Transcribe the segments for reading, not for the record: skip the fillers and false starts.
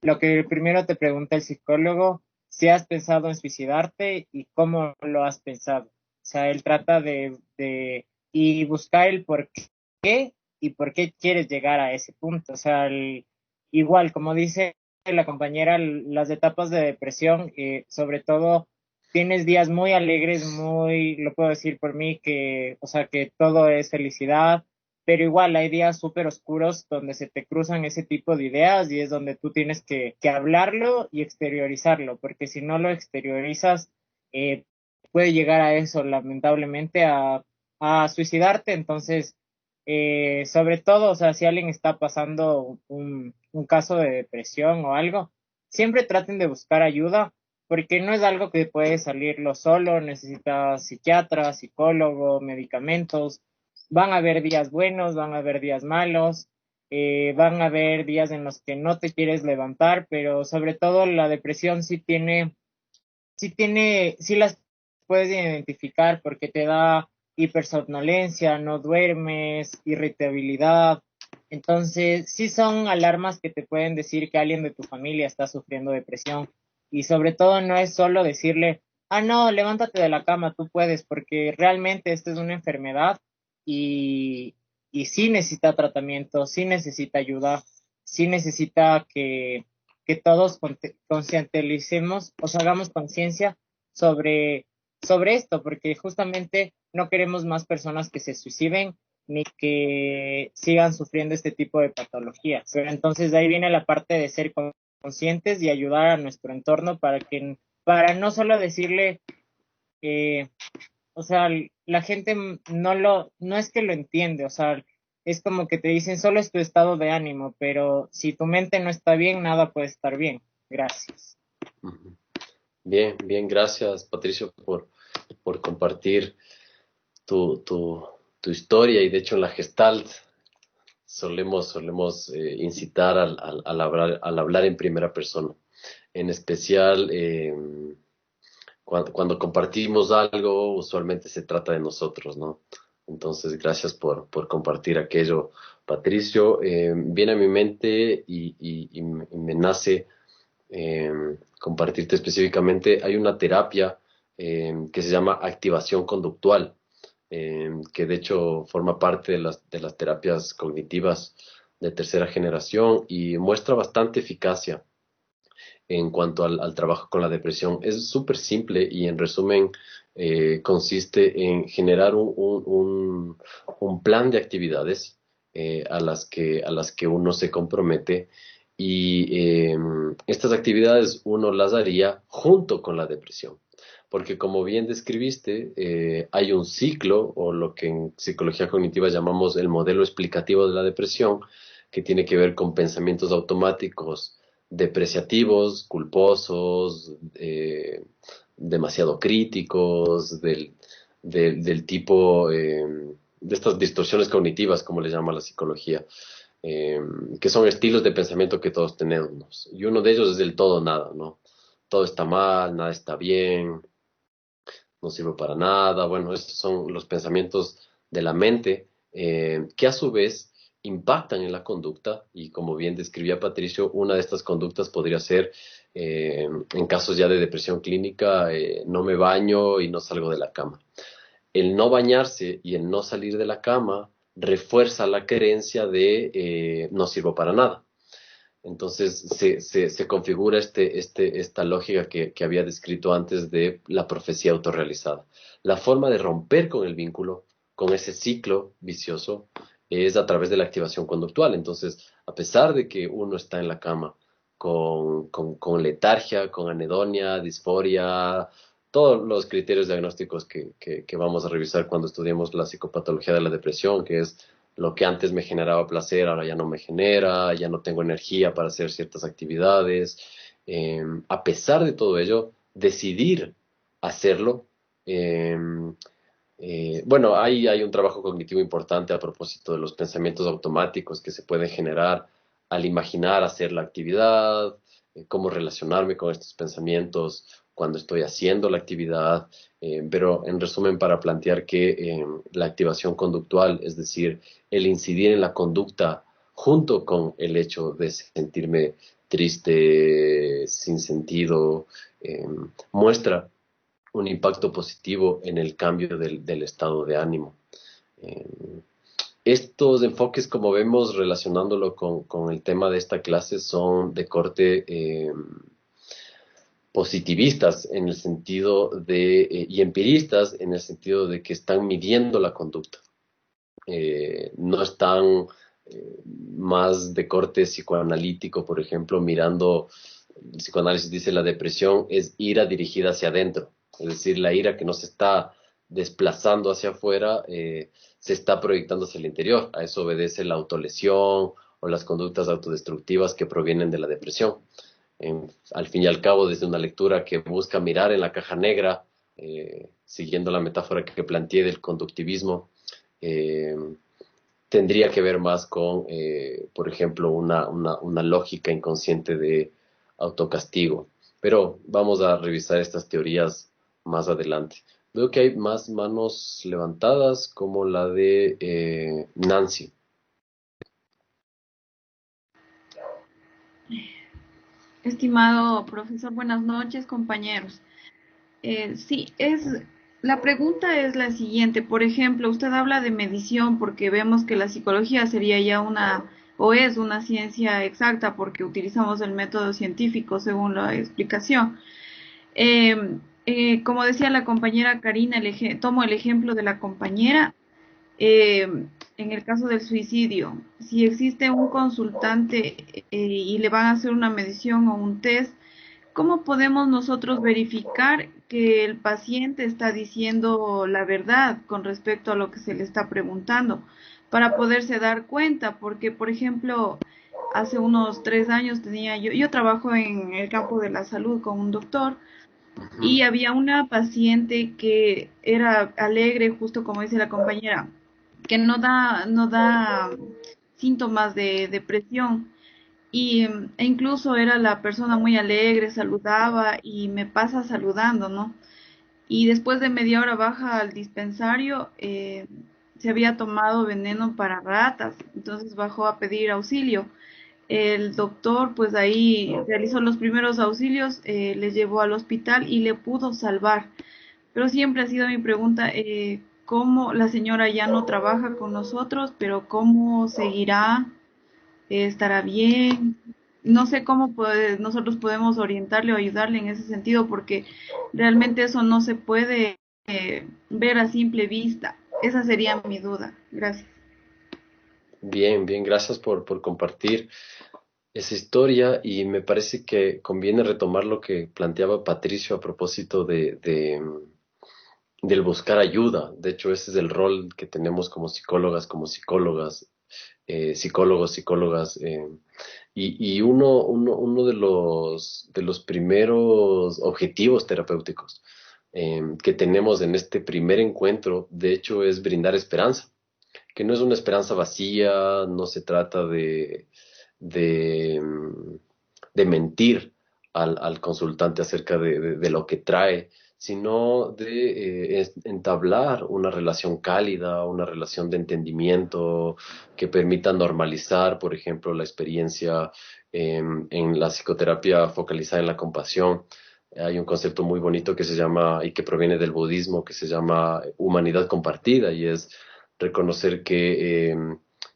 lo que primero te pregunta el psicólogo, si has pensado en suicidarte y cómo lo has pensado. O sea, él trata y buscar el por qué y por qué quieres llegar a ese punto. O sea, igual, como dice la compañera, las etapas de depresión, sobre todo, tienes días muy alegres, lo puedo decir por mí, o sea, que todo es felicidad, pero igual hay días súper oscuros donde se te cruzan ese tipo de ideas y es donde tú tienes que hablarlo y exteriorizarlo, porque si no lo exteriorizas, eh, puede llegar a eso, lamentablemente, a suicidarte. Entonces, sobre todo, o sea, si alguien está pasando un caso de depresión o algo, siempre traten de buscar ayuda, porque no es algo que puede salirlo solo, necesitas psiquiatra, psicólogo, medicamentos. Van a haber días buenos, van a haber días malos, van a haber días en los que no te quieres levantar, pero sobre todo la depresión sí las puedes identificar porque te da hipersomnolencia, no duermes, irritabilidad. Entonces, sí son alarmas que te pueden decir que alguien de tu familia está sufriendo depresión. Y sobre todo no es solo decirle, ah, no, levántate de la cama, tú puedes, porque realmente esta es una enfermedad y, y sí necesita tratamiento, sí necesita ayuda, sí necesita que todos concienticemos, o sea, hagamos conciencia sobre, sobre esto, porque justamente no queremos más personas que se suiciden ni que sigan sufriendo este tipo de patologías. Pero entonces de ahí viene la parte de ser conscientes y ayudar a nuestro entorno para no solo decirle, eh, o sea, la gente no es que lo entiende, o sea, es como que te dicen solo es tu estado de ánimo, pero si tu mente no está bien, nada puede estar bien. Gracias. Ujú. Bien, bien, gracias Patricio por compartir tu, tu, tu historia y de hecho en la Gestalt solemos incitar al hablar en primera persona. En especial cuando compartimos algo, usualmente se trata de nosotros, ¿no? Entonces, gracias por compartir aquello, Patricio. Viene a mi mente y me nace compartirte específicamente, hay una terapia que se llama activación conductual, que de hecho forma parte de las terapias cognitivas de tercera generación y muestra bastante eficacia en cuanto al trabajo con la depresión. Es súper simple y en resumen consiste en generar un plan de actividades a las que uno se compromete y estas actividades uno las haría junto con la depresión. Porque como bien describiste, hay un ciclo, o lo que en psicología cognitiva llamamos el modelo explicativo de la depresión, que tiene que ver con pensamientos automáticos depreciativos, culposos, demasiado críticos, del tipo, de estas distorsiones cognitivas, como le llama la psicología, eh, que son estilos de pensamiento que todos tenemos. Y uno de ellos es el todo nada, ¿no? Todo está mal, nada está bien, no sirve para nada. Bueno, estos son los pensamientos de la mente que a su vez impactan en la conducta y como bien describía Patricio, una de estas conductas podría ser, en casos ya de depresión clínica, no me baño y no salgo de la cama. El no bañarse y el no salir de la cama refuerza la creencia de no sirvo para nada. Entonces se configura esta lógica que había descrito antes de la profecía autorrealizada. La forma de romper con el vínculo, con ese ciclo vicioso, es a través de la activación conductual. Entonces, a pesar de que uno está en la cama con letargia, con anedonia, disforia, todos los criterios diagnósticos que vamos a revisar cuando estudiemos la psicopatología de la depresión, que es lo que antes me generaba placer, ahora ya no me genera, ya no tengo energía para hacer ciertas actividades. A pesar de todo ello, decidir hacerlo. eh, bueno, hay un trabajo cognitivo importante a propósito de los pensamientos automáticos que se pueden generar al imaginar hacer la actividad, cómo relacionarme con estos pensamientos cuando estoy haciendo la actividad, pero en resumen para plantear que la activación conductual, es decir, el incidir en la conducta junto con el hecho de sentirme triste, sin sentido, muestra un impacto positivo en el cambio del estado de ánimo. Eh, Estos enfoques, como vemos, relacionándolo con el tema de esta clase, son de corte positivistas en el sentido de, y empiristas en el sentido de que están midiendo la conducta. No están más de corte psicoanalítico, por ejemplo, mirando, el psicoanálisis dice la depresión es ira dirigida hacia adentro, es decir, la ira que no se está desplazando hacia afuera, se está proyectando hacia el interior. A eso obedece la autolesión o las conductas autodestructivas que provienen de la depresión. Al fin y al cabo, desde una lectura que busca mirar en la caja negra, siguiendo la metáfora que planteé del conductivismo, eh, tendría que ver más con, por ejemplo, una lógica inconsciente de autocastigo. Pero vamos a revisar estas teorías más adelante. Veo que hay más manos levantadas, como la de Nancy. Estimado profesor, buenas noches, compañeros. Sí, la pregunta es la siguiente. Por ejemplo, usted habla de medición porque vemos que la psicología sería ya o es una ciencia exacta porque utilizamos el método científico según la explicación. Como decía la compañera Karina, tomo el ejemplo de la compañera. eh, en el caso del suicidio, si existe un consultante y le van a hacer una medición o un test, ¿cómo podemos nosotros verificar que el paciente está diciendo la verdad con respecto a lo que se le está preguntando? Para poderse dar cuenta, porque por ejemplo, hace unos 3 años yo trabajo en el campo de la salud con un doctor y había una paciente que era alegre, justo como dice la compañera, que no da síntomas de depresión e incluso era la persona muy alegre, saludaba y me pasa saludando, ¿no? Y después de media hora baja al dispensario, se había tomado veneno para ratas, entonces bajó a pedir auxilio. El doctor pues ahí realizó los primeros auxilios, le llevó al hospital y le pudo salvar. Pero siempre ha sido mi pregunta, ¿cómo la señora ya no trabaja con nosotros, pero cómo seguirá? ¿Estará bien? No sé cómo nosotros podemos orientarle o ayudarle en ese sentido, porque realmente eso no se puede ver a simple vista. Esa sería mi duda. Gracias. Bien, bien, gracias por compartir esa historia y me parece que conviene retomar lo que planteaba Patricio a propósito del buscar ayuda. De hecho, ese es el rol que tenemos como psicólogas, psicólogos, psicólogas. Y uno de los primeros objetivos terapéuticos que tenemos en este primer encuentro, de hecho, es brindar esperanza, que no es una esperanza vacía, no se trata de, mm, de mentir al consultante acerca de lo que trae, sino de entablar una relación cálida, una relación de entendimiento que permita normalizar, por ejemplo, la experiencia en la psicoterapia focalizada en la compasión. Hay un concepto muy bonito que se llama, y que proviene del budismo, que se llama humanidad compartida, y es reconocer que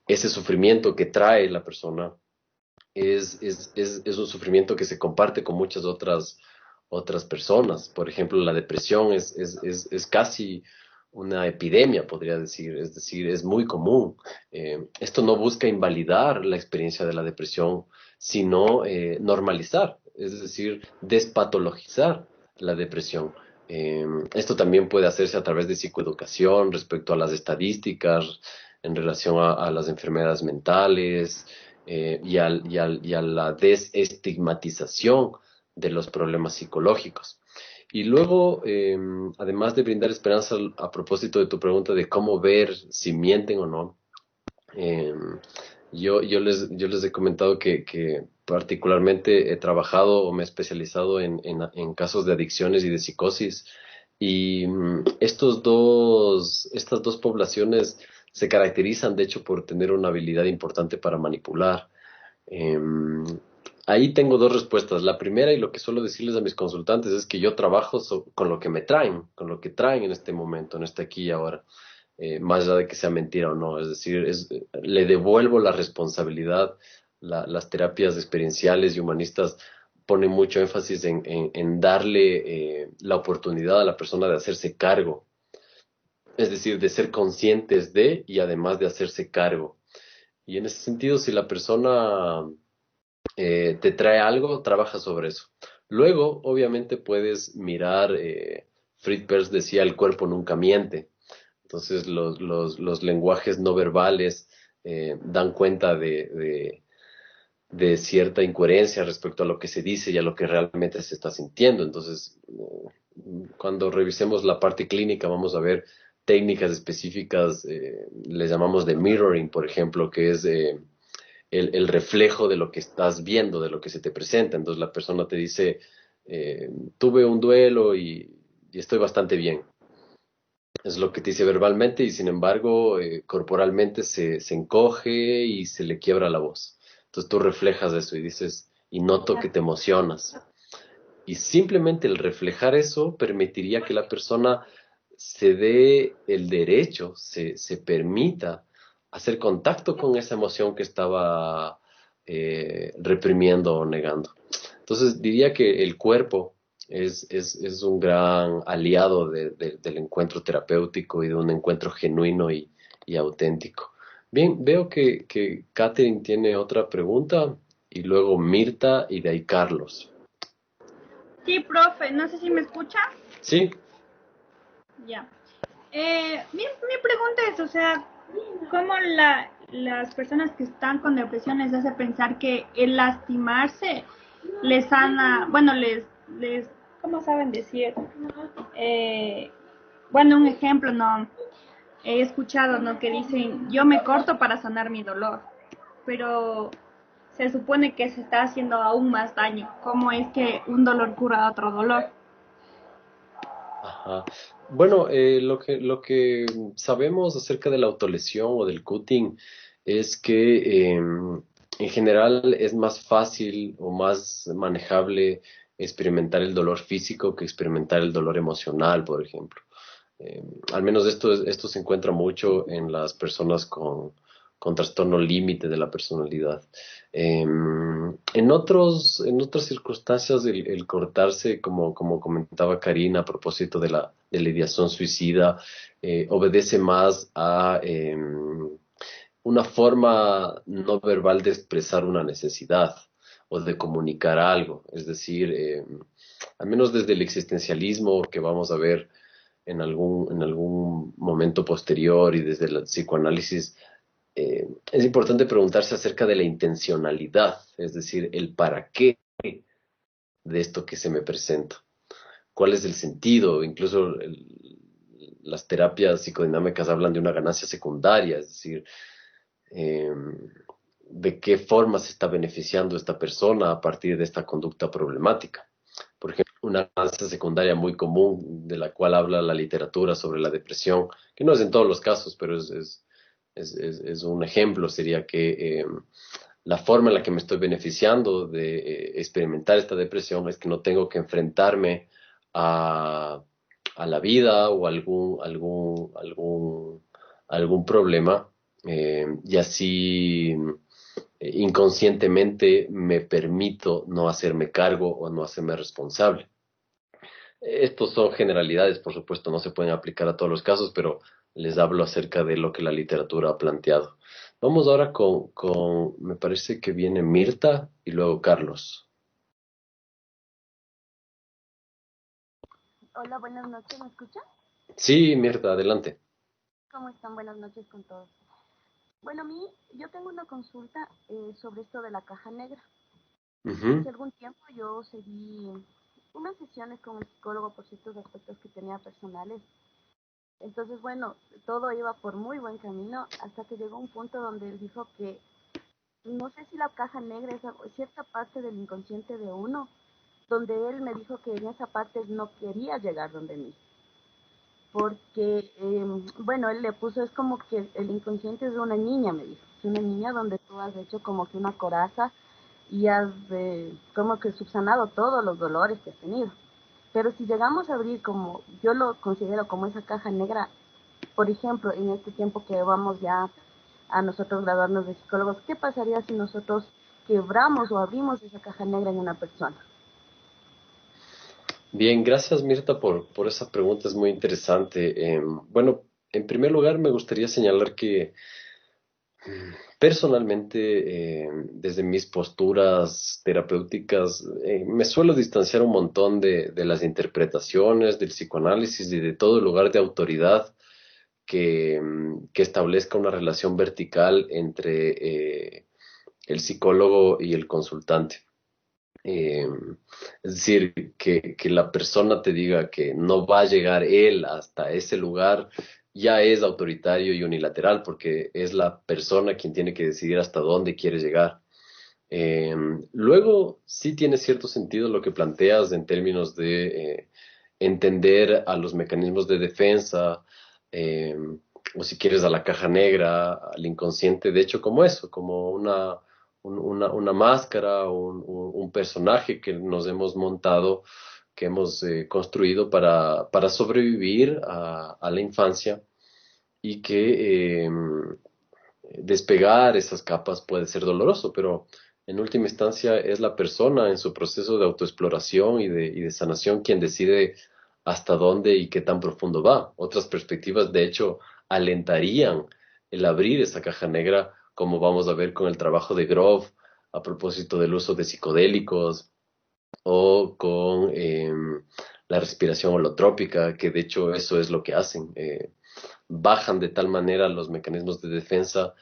ese sufrimiento que trae la persona es un sufrimiento que se comparte con muchas otras personas. Por ejemplo, la depresión es casi una epidemia, podría decir, es decir, es muy común. Esto no busca invalidar la experiencia de la depresión, sino normalizar, es decir, despatologizar la depresión. Esto también puede hacerse a través de psicoeducación respecto a las estadísticas en relación a las enfermedades mentales, y a la desestigmatización de los problemas psicológicos. Y luego, además de brindar esperanza a propósito de tu pregunta de cómo ver si mienten o no, eh, yo les he comentado que particularmente he trabajado o me he especializado en casos de adicciones y de psicosis. Y estas dos poblaciones se caracterizan, de hecho, por tener una habilidad importante para manipular. Em, Ahí tengo dos respuestas. La primera, y lo que suelo decirles a mis consultantes, es que yo trabajo con lo que me traen, con lo que traen en este momento, en este aquí y ahora, más allá de que sea mentira o no. Es decir, le devuelvo la responsabilidad. Las terapias experienciales y humanistas ponen mucho énfasis en darle la oportunidad a la persona de hacerse cargo, es decir, de ser conscientes de y además de hacerse cargo. Y en ese sentido, si la persona te trae algo, trabaja sobre eso. Luego, obviamente, puedes mirar, Fritz Perls decía, el cuerpo nunca miente. Entonces, los lenguajes no verbales dan cuenta de cierta incoherencia respecto a lo que se dice y a lo que realmente se está sintiendo. Entonces, cuando revisemos la parte clínica, vamos a ver técnicas específicas, les llamamos de mirroring, por ejemplo, que es el reflejo de lo que estás viendo, de lo que se te presenta. Entonces la persona te dice, tuve un duelo y estoy bastante bien. Es lo que te dice verbalmente y sin embargo corporalmente se encoge y se le quiebra la voz. Entonces tú reflejas eso y dices, y noto que te emocionas. Y simplemente el reflejar eso permitiría que la persona se dé el derecho, se permita hacer contacto con esa emoción que estaba reprimiendo o negando. Entonces diría que el cuerpo es un gran aliado del encuentro terapéutico y de un encuentro genuino y auténtico. Bien, veo que Catherine tiene otra pregunta y luego Mirta y de ahí Carlos. Sí, profe, no sé si me escucha. Sí. Ya. Mi pregunta es, o sea, ¿cómo las personas que están con depresión les hace pensar que el lastimarse les sana, bueno, ¿cómo saben decir? Bueno, un ejemplo, ¿no? He escuchado, ¿no? Que dicen, yo me corto para sanar mi dolor, pero se supone que se está haciendo aún más daño. ¿Cómo es que un dolor cura otro dolor? Ajá. Bueno, lo que sabemos acerca de la autolesión o del cutting es que en general es más fácil o más manejable experimentar el dolor físico que experimentar el dolor emocional, por ejemplo. Eh, Al menos esto se encuentra mucho en las personas con trastorno límite de la personalidad. En otras circunstancias, el cortarse, como comentaba Karina a propósito de la ideación suicida, obedece más a una forma no verbal de expresar una necesidad o de comunicar algo. Es decir, al menos desde el existencialismo que vamos a ver en algún momento posterior y desde el psicoanálisis, es importante preguntarse acerca de la intencionalidad, es decir, el para qué de esto que se me presenta, cuál es el sentido, incluso las terapias psicodinámicas hablan de una ganancia secundaria, es decir, eh, de qué forma se está beneficiando esta persona a partir de esta conducta problemática. Por ejemplo, una ganancia secundaria muy común de la cual habla la literatura sobre la depresión, que no es en todos los casos, pero es un ejemplo, sería que la forma en la que me estoy beneficiando de experimentar esta depresión es que no tengo que enfrentarme a, a la vida o algún problema y así inconscientemente me permito no hacerme cargo o no hacerme responsable. Estos son generalidades, por supuesto, no se pueden aplicar a todos los casos, pero les hablo acerca de lo que la literatura ha planteado. Vamos ahora me parece que viene Mirta y luego Carlos. Hola, buenas noches, ¿me escuchan? Sí, Mirta, adelante. ¿Cómo están? Buenas noches con todos. Bueno, yo tengo una consulta sobre esto de la caja negra. Hace Ujú. algún tiempo yo seguí unas sesiones con un psicólogo por ciertos aspectos que tenía personales. Entonces, bueno, todo iba por muy buen camino hasta que llegó un punto donde él dijo que no sé si la caja negra es cierta parte del inconsciente de uno, donde él me dijo que en esa parte no quería llegar donde mí. Porque, bueno, él le puso, es como que el inconsciente es de una niña, me dijo, es una niña donde tú has hecho como que una coraza y has como que subsanado todos los dolores que has tenido. Pero si llegamos a abrir, como yo lo considero como esa caja negra, por ejemplo, en este tiempo que vamos ya a nosotros graduarnos de psicólogos, ¿qué pasaría si nosotros quebramos o abrimos esa caja negra en una persona? Bien, gracias Mirta por esa pregunta, es muy interesante. Bueno, en primer lugar me gustaría señalar que personalmente, desde mis posturas terapéuticas, me suelo distanciar un montón de las interpretaciones, del psicoanálisis y de todo el lugar de autoridad que establezca una relación vertical entre el psicólogo y el consultante. Eh, es decir, que la persona te diga que no va a llegar él hasta ese lugar ya es autoritario y unilateral porque es la persona quien tiene que decidir hasta dónde quiere llegar. Eh, Luego, sí tiene cierto sentido lo que planteas en términos de entender a los mecanismos de defensa, eh, o si quieres a la caja negra, al inconsciente, de hecho como eso, como una máscara, un personaje que nos hemos montado, que hemos construido para sobrevivir a la infancia y que despegar esas capas puede ser doloroso, pero en última instancia es la persona en su proceso de autoexploración y de sanación quien decide hasta dónde y qué tan profundo va. Otras perspectivas, de hecho, alentarían el abrir esa caja negra, como vamos a ver con el trabajo de Grove a propósito del uso de psicodélicos o con la respiración holotrópica, que de hecho eso es lo que hacen. Bajan de tal manera los mecanismos de defensa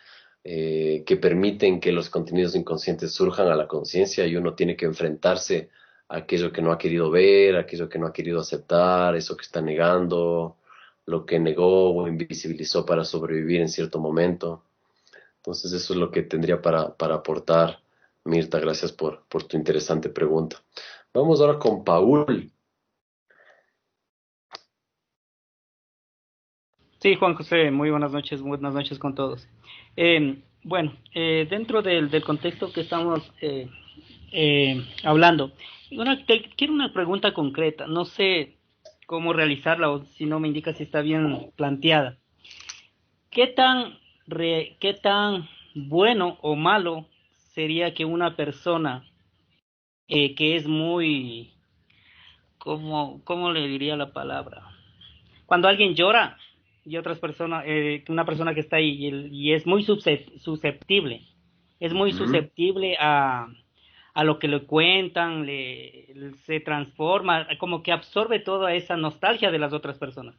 que permiten que los contenidos inconscientes surjan a la conciencia y uno tiene que enfrentarse a aquello que no ha querido ver, aquello que no ha querido aceptar, eso que está negando, lo que negó o invisibilizó para sobrevivir en cierto momento. Entonces eso es lo que tendría para aportar, Mirta. Gracias por tu interesante pregunta. Vamos ahora con Paul. Sí, Juan José, muy buenas noches con todos. Dentro del contexto que estamos hablando, quiero una pregunta concreta, no sé cómo realizarla o si no me indica si está bien planteada. ¿Qué tan bueno o malo sería que una persona que es muy, ¿cómo le diría la palabra? Cuando alguien llora y otras personas, una persona que está ahí y es muy susceptible, es muy susceptible a lo que le cuentan, se transforma, como que absorbe toda esa nostalgia de las otras personas.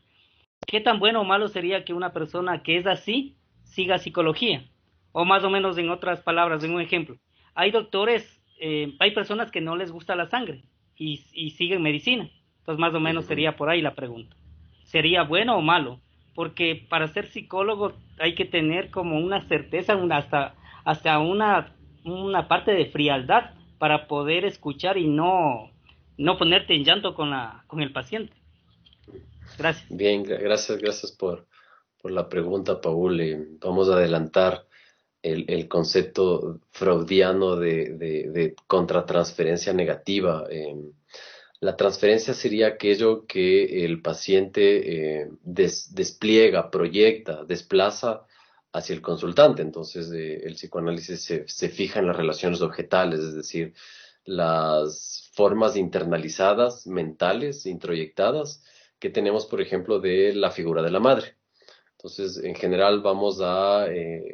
¿Qué tan bueno o malo sería que una persona que es así siga psicología? O más o menos en otras palabras, en un ejemplo. Hay doctores, hay personas que no les gusta la sangre y siguen medicina. Entonces más o menos sería por ahí la pregunta. ¿Sería bueno o malo? Porque para ser psicólogo hay que tener como una certeza, hasta una parte de frialdad para poder escuchar y no ponerte en llanto con el paciente. Gracias. Bien, gracias por la pregunta, Paul. Vamos a adelantar el concepto freudiano de contratransferencia negativa. La transferencia sería aquello que el paciente despliega, proyecta, desplaza hacia el consultante. Entonces, el psicoanálisis se fija en las relaciones objetales, es decir, las formas internalizadas, mentales, introyectadas, que tenemos, por ejemplo, de la figura de la madre. Entonces, en general, vamos a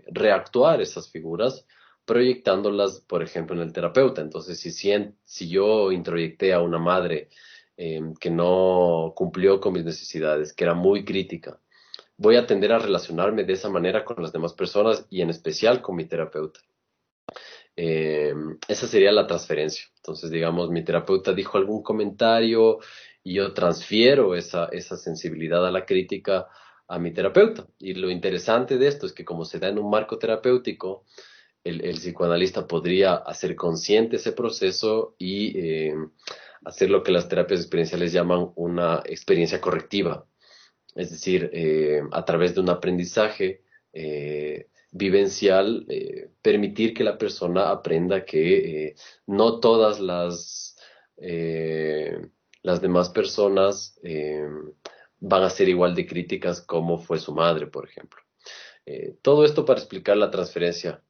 reactuar esas figuras proyectándolas, por ejemplo, en el terapeuta. Entonces, si yo introyecté a una madre que no cumplió con mis necesidades, que era muy crítica, voy a tender a relacionarme de esa manera con las demás personas y en especial con mi terapeuta. Esa sería la transferencia. Entonces, digamos, mi terapeuta dijo algún comentario y yo transfiero esa sensibilidad a la crítica a mi terapeuta. Y lo interesante de esto es que como se da en un marco terapéutico, el psicoanalista podría hacer consciente ese proceso y hacer lo que las terapias experienciales llaman una experiencia correctiva. Es decir, a través de un aprendizaje, vivencial, permitir que la persona aprenda que no todas las demás personas van a ser igual de críticas como fue su madre, por ejemplo. Todo esto para explicar la transferencia.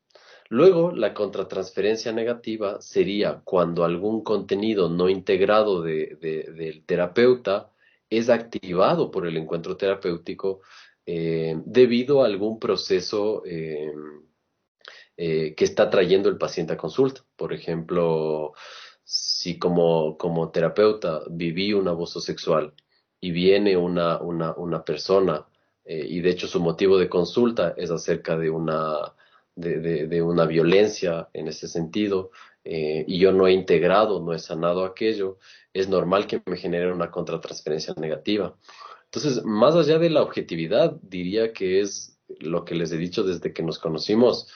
Luego, la contratransferencia negativa sería cuando algún contenido no integrado del terapeuta es activado por el encuentro terapéutico debido a algún proceso que está trayendo el paciente a consulta. Por ejemplo, si como terapeuta viví un abuso sexual y viene una persona, y de hecho su motivo de consulta es acerca de una violencia en ese sentido, y yo no he integrado, no he sanado aquello, es normal que me genere una contratransferencia negativa. Entonces, más allá de la objetividad, diría que es lo que les he dicho desde que nos conocimos,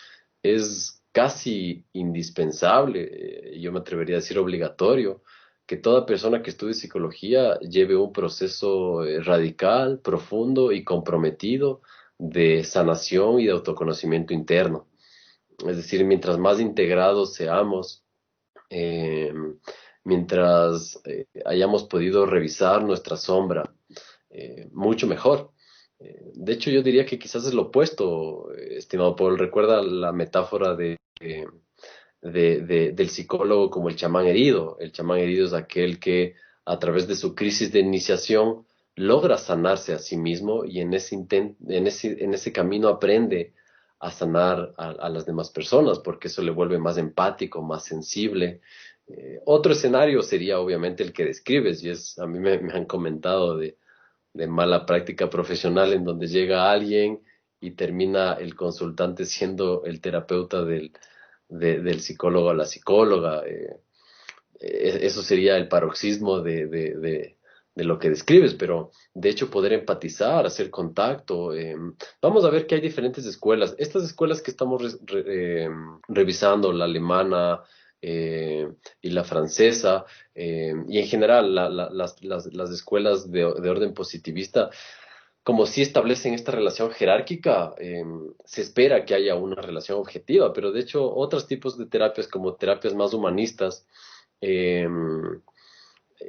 es casi indispensable, yo me atrevería a decir obligatorio, que toda persona que estudie psicología lleve un proceso radical, profundo y comprometido de sanación y de autoconocimiento interno. Es decir, mientras más integrados seamos, eh, mientras hayamos podido revisar nuestra sombra, mucho mejor. De hecho, yo diría que quizás es lo opuesto, estimado Paul. Recuerda la metáfora del psicólogo como el chamán herido. El chamán herido es aquel que a través de su crisis de iniciación logra sanarse a sí mismo y en ese camino aprende a sanar a las demás personas porque eso le vuelve más empático, más sensible. Otro escenario sería obviamente el que describes y a mí me han comentado de mala práctica profesional en donde llega alguien y termina el consultante siendo el terapeuta del psicólogo a la psicóloga. Eso sería el paroxismo de lo que describes, pero de hecho poder empatizar, hacer contacto. Vamos a ver que hay diferentes escuelas. Estas escuelas que estamos revisando, la alemana y la francesa, y en general las escuelas de orden positivista, como sí establecen esta relación jerárquica, se espera que haya una relación objetiva, pero de hecho otros tipos de terapias, como terapias más humanistas, eh,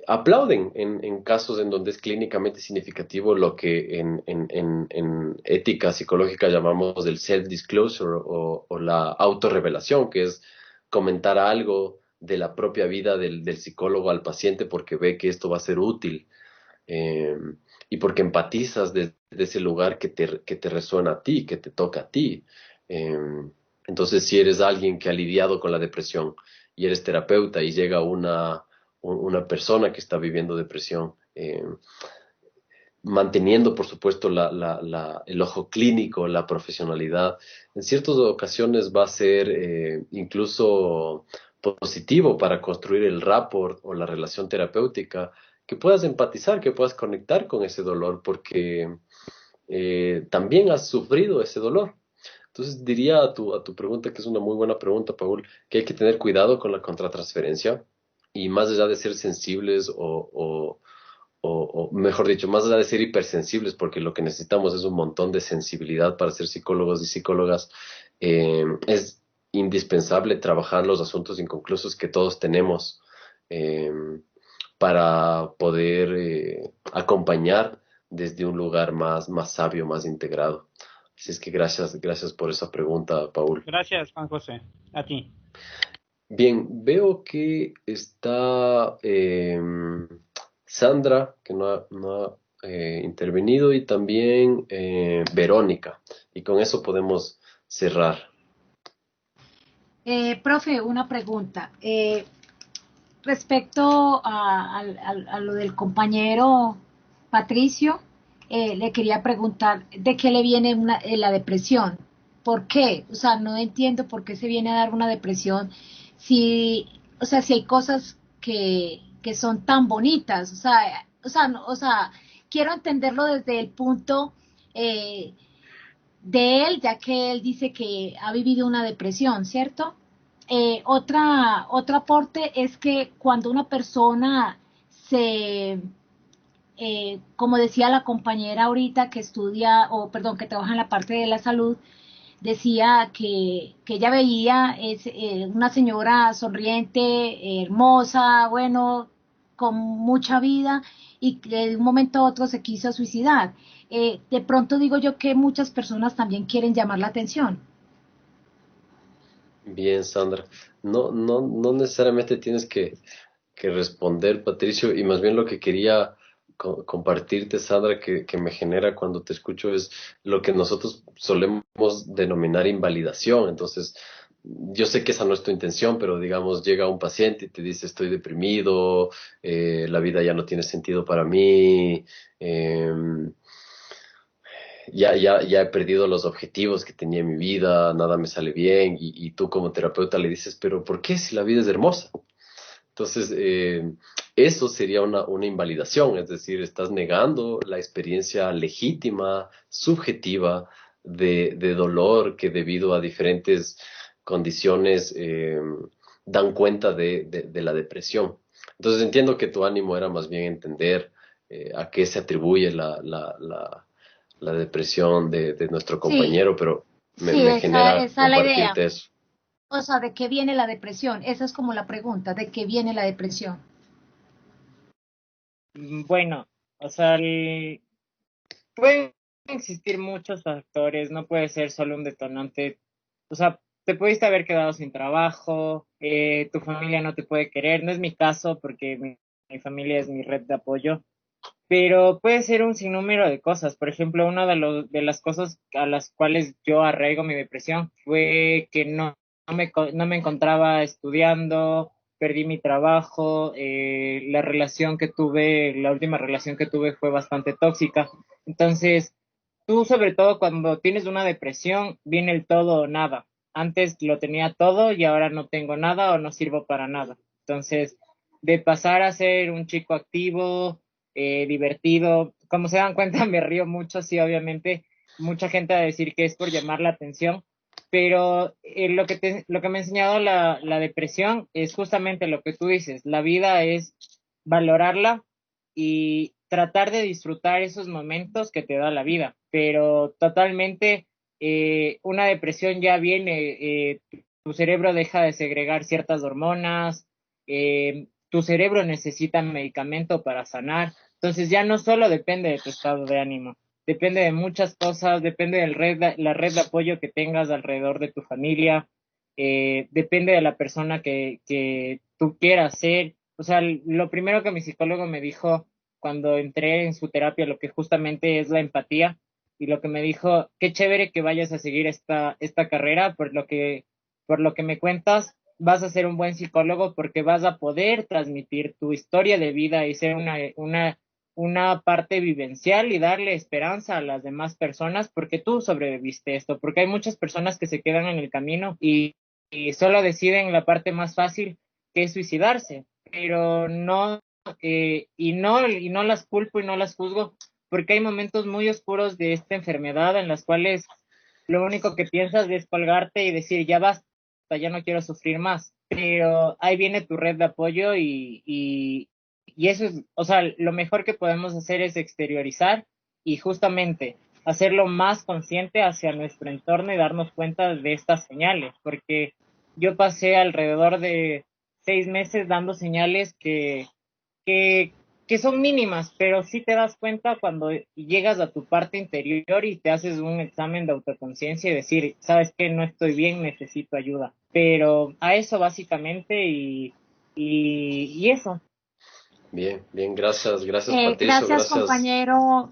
aplauden en casos en donde es clínicamente significativo lo que en ética psicológica llamamos el self-disclosure o la autorrevelación, que es comentar algo de la propia vida del psicólogo al paciente porque ve que esto va a ser útil, eh, y porque empatizas desde ese lugar que te resuena a ti, que te toca a ti. Eh, entonces, si eres alguien que ha lidiado con la depresión y eres terapeuta y llega una persona que está viviendo depresión, manteniendo, por supuesto, el ojo clínico, la profesionalidad, en ciertas ocasiones va a ser incluso positivo para construir el rapport o la relación terapéutica, que puedas empatizar, que puedas conectar con ese dolor, porque también has sufrido ese dolor. Entonces diría a tu pregunta, que es una muy buena pregunta, Paul, que hay que tener cuidado con la contratransferencia y más allá de ser sensibles o mejor dicho, más allá de ser hipersensibles, porque lo que necesitamos es un montón de sensibilidad para ser psicólogos y psicólogas, es indispensable trabajar los asuntos inconclusos que todos tenemos eh, para poder acompañar desde un lugar más sabio, más integrado. Así es que gracias por esa pregunta, Paul. Gracias, Juan José. A ti. Bien, veo que está Sandra, que no ha intervenido, y también Verónica. Y con eso podemos cerrar. Profe, una pregunta. Respecto a lo del compañero Patricio, le quería preguntar de qué le viene la depresión. ¿Por qué? O sea, no entiendo por qué se viene a dar una depresión si, o sea, si hay cosas que son tan bonitas. O sea, quiero entenderlo desde el punto de él, ya que él dice que ha vivido una depresión, ¿cierto? Otro aporte es que cuando una persona como decía la compañera ahorita que estudia, o perdón, que trabaja en la parte de la salud, decía que ella veía una señora sonriente, hermosa, bueno, con mucha vida y que de un momento a otro se quiso suicidar. De pronto digo yo que muchas personas también quieren llamar la atención. Bien, Sandra. No necesariamente tienes que responder, Patricio, y más bien lo que quería compartirte, Sandra, que me genera cuando te escucho es lo que nosotros solemos denominar invalidación. Entonces, yo sé que esa no es tu intención, pero digamos, llega un paciente y te dice, estoy deprimido, la vida ya no tiene sentido para mí, ya he perdido los objetivos que tenía en mi vida, nada me sale bien, y tú como terapeuta le dices, pero ¿por qué si la vida es hermosa? Entonces, eso sería una invalidación, es decir, estás negando la experiencia legítima, subjetiva de dolor que debido a diferentes condiciones dan cuenta de la depresión. Entonces, entiendo que tu ánimo era más bien entender a qué se atribuye la depresión de nuestro Sí, compañero, pero sí, me genera esa es la idea. compartirte eso. O sea, ¿de qué viene la depresión? Esa es como la pregunta, ¿de qué viene la depresión? Bueno, o sea, pueden existir muchos factores, no puede ser solo un detonante. O sea, te pudiste haber quedado sin trabajo, tu familia no te puede querer, no es mi caso porque mi familia es mi red de apoyo, pero puede ser un sinnúmero de cosas. Por ejemplo, una de las cosas a las cuales yo arraigo mi depresión fue que no me encontraba estudiando, perdí mi trabajo, la última relación que tuve fue bastante tóxica. Entonces, tú sobre todo cuando tienes una depresión, viene el todo o nada. Antes lo tenía todo y ahora no tengo nada o no sirvo para nada. Entonces, de pasar a ser un chico activo, divertido. Como se dan cuenta, me río mucho, sí, obviamente. Mucha gente va a decir que es por llamar la atención, pero lo que me ha enseñado la depresión es justamente lo que tú dices. La vida es valorarla y tratar de disfrutar esos momentos que te da la vida, pero totalmente una depresión ya viene, tu cerebro deja de segregar ciertas hormonas, tu cerebro necesita medicamento para sanar, entonces ya no solo depende de tu estado de ánimo, depende de muchas cosas, depende de la red de apoyo que tengas alrededor de tu familia, depende de la persona que tú quieras ser. O sea, lo primero que mi psicólogo me dijo cuando entré en su terapia, lo que justamente es la empatía, y lo que me dijo, qué chévere que vayas a seguir esta carrera, por lo que me cuentas, vas a ser un buen psicólogo porque vas a poder transmitir tu historia de vida y ser una parte vivencial y darle esperanza a las demás personas porque tú sobreviviste esto, porque hay muchas personas que se quedan en el camino y solo deciden la parte más fácil que es suicidarse, pero y no las culpo y no las juzgo porque hay momentos muy oscuros de esta enfermedad en las cuales lo único que piensas es colgarte y decir ya basta, ya no quiero sufrir más, pero ahí viene tu red de apoyo y eso es, o sea, lo mejor que podemos hacer es exteriorizar y justamente hacerlo más consciente hacia nuestro entorno y darnos cuenta de estas señales, porque yo pasé alrededor de 6 meses dando señales que, que son mínimas, pero sí te das cuenta cuando llegas a tu parte interior y te haces un examen de autoconciencia y decir, sabes que no estoy bien, necesito ayuda. Pero a eso básicamente y eso. Bien, bien, gracias Patricio, Gracias compañero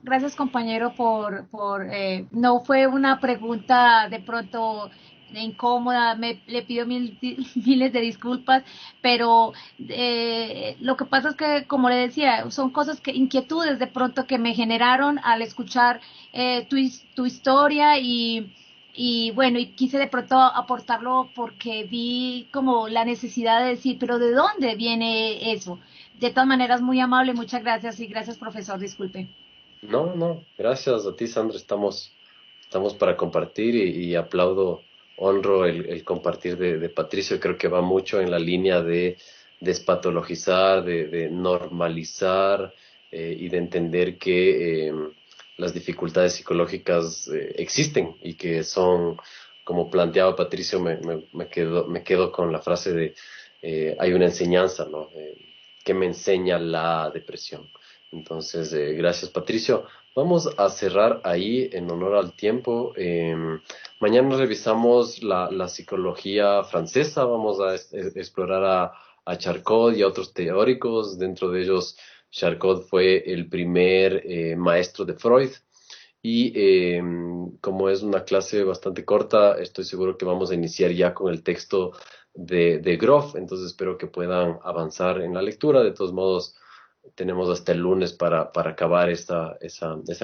no fue una pregunta de pronto incómoda, le pido miles de disculpas, pero lo que pasa es que, como le decía, son cosas inquietudes de pronto que me generaron al escuchar tu historia y bueno, y quise de pronto aportarlo porque vi como la necesidad de decir, pero ¿de dónde viene eso? De todas maneras, muy amable, muchas gracias y gracias, profesor, disculpe. No, gracias a ti, Sandra. Estamos para compartir y aplaudo, honro el compartir de Patricio. Creo que va mucho en la línea de despatologizar, de normalizar y de entender que las dificultades psicológicas existen y que son como planteaba Patricio, me quedo con la frase de hay una enseñanza, ¿no? Que me enseña la depresión. Entonces, gracias Patricio. Vamos a cerrar ahí en honor al tiempo. Mañana revisamos la psicología francesa, vamos a explorar a Charcot y a otros teóricos. Dentro de ellos, Charcot fue el primer maestro de Freud. Y como es una clase bastante corta, estoy seguro que vamos a iniciar ya con el texto de Groff, entonces espero que puedan avanzar en la lectura. De todos modos, tenemos hasta el lunes para acabar esa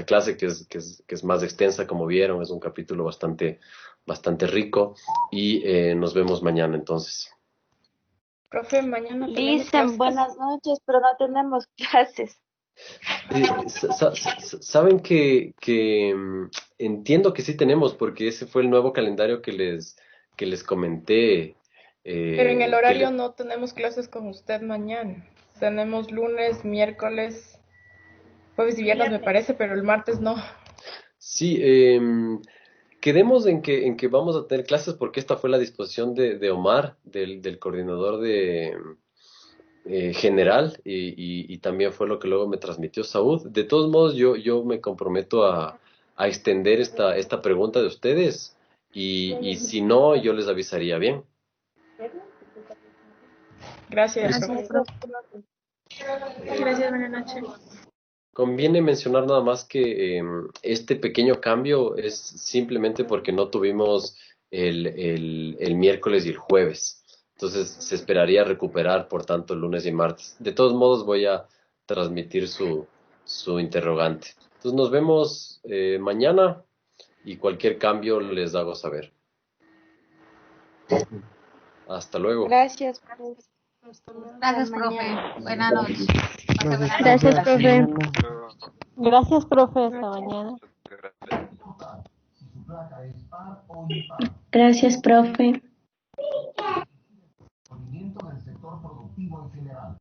clase que es más extensa, como vieron, es un capítulo bastante rico y nos vemos mañana entonces. Profe, mañana tenemos Dicen clases. buenas noches, pero no tenemos clases. Saben que entiendo que sí tenemos, porque ese fue el nuevo calendario que les comenté. Pero en el que horario no tenemos clases con usted mañana. Tenemos lunes, miércoles, jueves y viernes me parece, pero el martes no. Sí, quedemos en que vamos a tener clases porque esta fue la disposición de Omar, del coordinador de general, y también fue lo que luego me transmitió Saúd. De todos modos, yo me comprometo a extender esta pregunta de ustedes y si no, yo les avisaría bien. Gracias, Gracias, profe. profe. Gracias, buenas noches. Conviene mencionar nada más que este pequeño cambio es simplemente porque no tuvimos el miércoles y el jueves. Entonces se esperaría recuperar, por tanto, el lunes y martes. De todos modos, voy a transmitir su interrogante. Entonces nos vemos mañana y cualquier cambio les hago saber. Hasta luego. Gracias, profe. Gracias, Hasta profe. mañana. Buenas noches. Pase buenas Gracias, noches. profe. Gracias, profe. Hasta mañana. Gracias, profe.